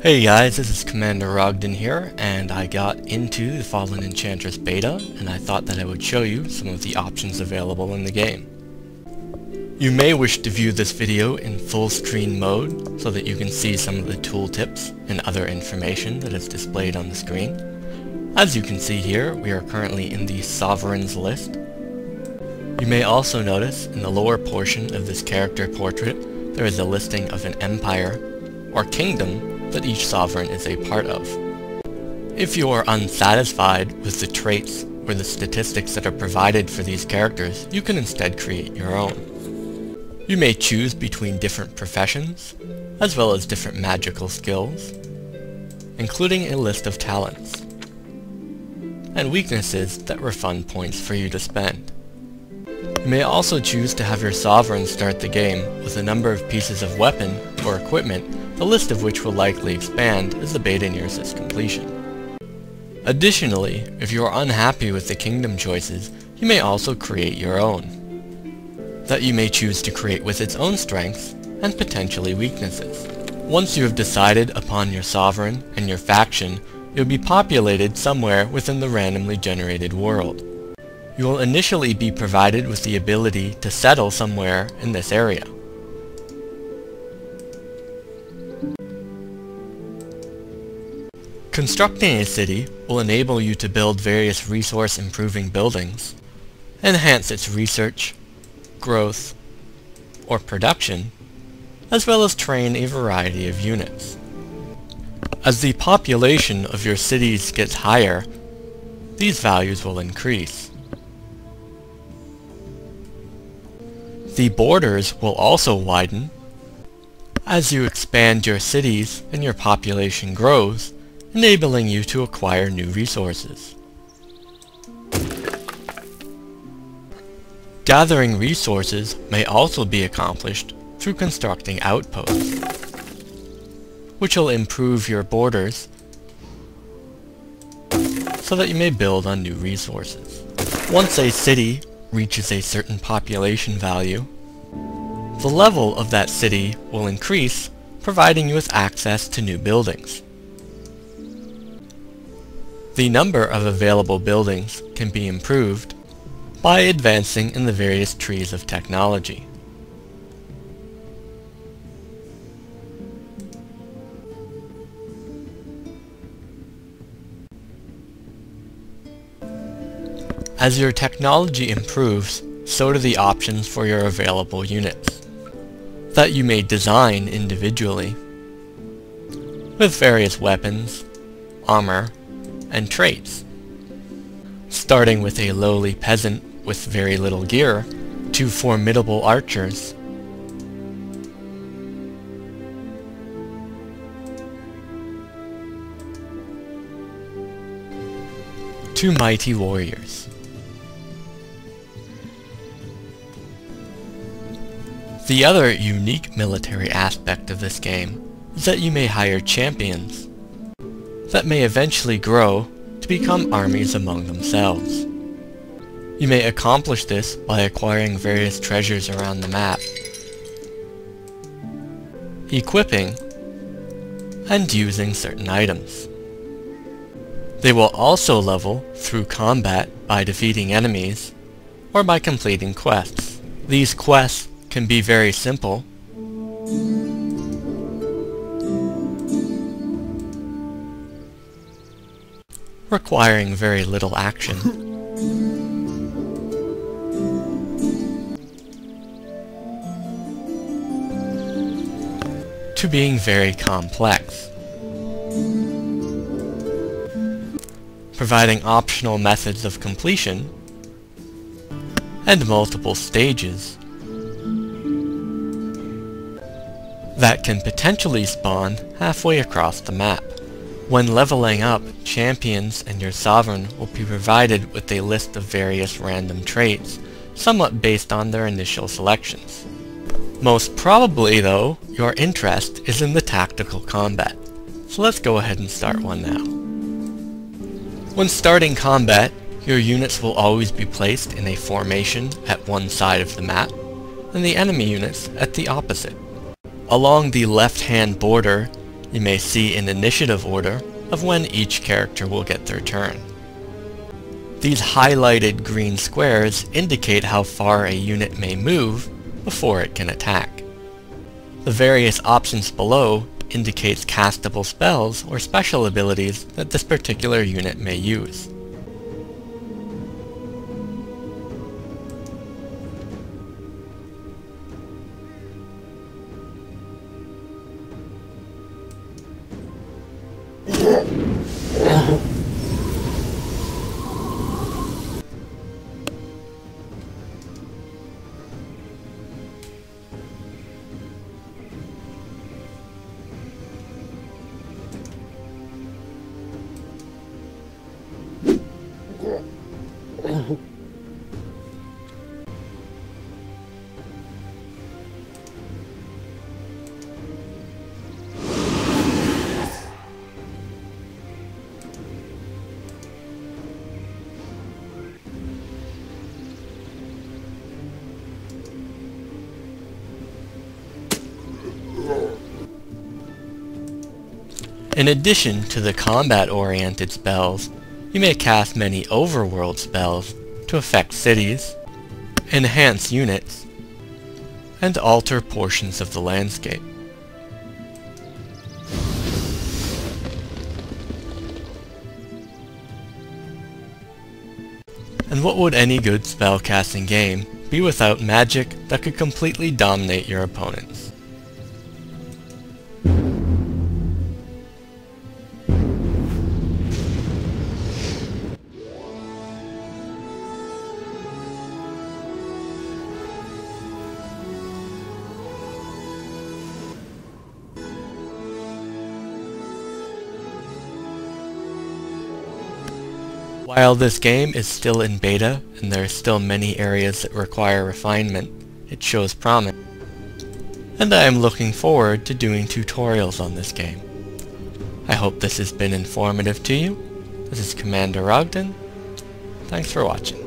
Hey guys, this is Commander Ogden here, and I got into the Fallen Enchantress beta, and I thought that I would show you some of the options available in the game. You may wish to view this video in full screen mode, so that you can see some of the tooltips and other information that is displayed on the screen. As you can see here, we are currently in the Sovereigns list. You may also notice in the lower portion of this character portrait, there is a listing of an empire, or kingdom, that each sovereign is a part of. If you are unsatisfied with the traits or the statistics that are provided for these characters, you can instead create your own. You may choose between different professions, as well as different magical skills, including a list of talents, and weaknesses that refund points for you to spend. You may also choose to have your sovereign start the game with a number of pieces of weapon or equipment, the list of which will likely expand as the beta nears its completion. Additionally, if you are unhappy with the kingdom choices, you may also create your own, that you may choose to create with its own strengths and potentially weaknesses. Once you have decided upon your sovereign and your faction, you'll be populated somewhere within the randomly generated world. You will initially be provided with the ability to settle somewhere in this area. Constructing a city will enable you to build various resource-improving buildings, enhance its research, growth, or production, as well as train a variety of units. As the population of your cities gets higher, these values will increase. The borders will also widen. As you expand your cities and your population grows, enabling you to acquire new resources. Gathering resources may also be accomplished through constructing outposts, which will improve your borders so that you may build on new resources. Once a city reaches a certain population value, the level of that city will increase, providing you with access to new buildings. The number of available buildings can be improved by advancing in the various trees of technology. As your technology improves, so do the options for your available units, that you may design individually, with various weapons, armor, and traits, starting with a lowly peasant with very little gear to formidable archers, to mighty warriors. The other unique military aspect of this game is that you may hire champions that may eventually grow to become armies among themselves. You may accomplish this by acquiring various treasures around the map, equipping, and using certain items. They will also level through combat by defeating enemies or by completing quests. These quests can be very simple, requiring very little action, to being very complex, providing optional methods of completion and multiple stages that can potentially spawn halfway across the map. When leveling up, champions and your sovereign will be provided with a list of various random traits, somewhat based on their initial selections. Most probably, though, your interest is in the tactical combat, so let's go ahead and start one now. When starting combat, your units will always be placed in a formation at one side of the map, and the enemy units at the opposite. Along the left-hand border, You may see an initiative order of when each character will get their turn. These highlighted green squares indicate how far a unit may move before it can attack. The various options below indicates castable spells or special abilities that this particular unit may use. In addition to the combat-oriented spells, you may cast many overworld spells to affect cities, enhance units, and alter portions of the landscape. And what would any good spellcasting game be without magic that could completely dominate your opponents? While this game is still in beta, and there are still many areas that require refinement, it shows promise. And I am looking forward to doing tutorials on this game. I hope this has been informative to you. This is Commander Ogden. Thanks for watching.